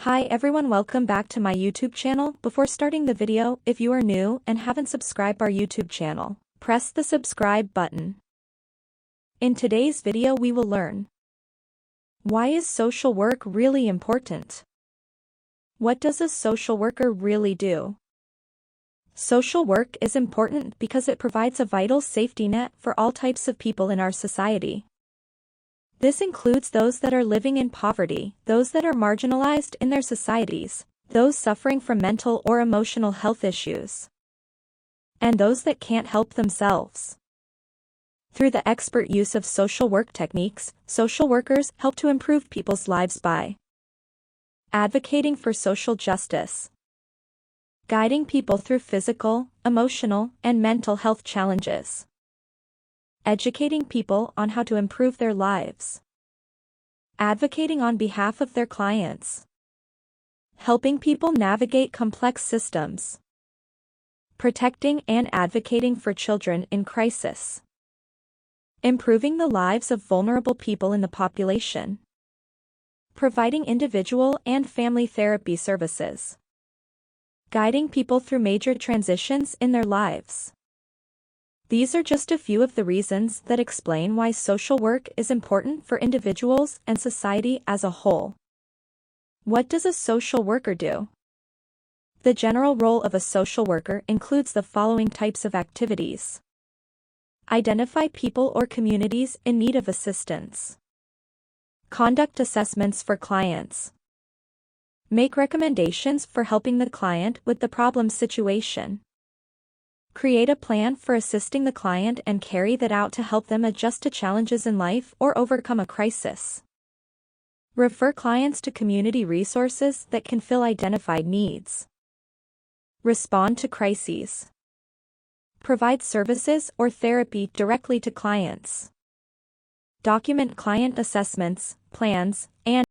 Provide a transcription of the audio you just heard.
Hi everyone, welcome back to my YouTube channel. Before starting the video, if you are new and haven't subscribed our YouTube channel, press the subscribe button. In today's video we will learn: why is social work really important? What does a social worker really do? Social work is important because it provides a vital safety net for all types of people in our society. This includes those that are living in poverty, those that are marginalized in their societies, those suffering from mental or emotional health issues, and those that can't help themselves. Through the expert use of social work techniques, social workers help to improve people's lives by advocating for social justice, guiding people through physical, emotional, and mental health challenges, educating people on how to improve their lives, advocating on behalf of their clients, helping people navigate complex systems, protecting and advocating for children in crisis, improving the lives of vulnerable people in the population, providing individual and family therapy services, guiding people through major transitions in their lives. These are just a few of the reasons that explain why social work is important for individuals and society as a whole. What does a social worker do? The general role of a social worker includes the following types of activities: identify people or communities in need of assistance, conduct assessments for clients, make recommendations for helping the client with the problem situation, create a plan for assisting the client and carry that out to help them adjust to challenges in life or overcome a crisis, refer clients to community resources that can fill identified needs, respond to crises, provide services or therapy directly to clients, document client assessments, plans, and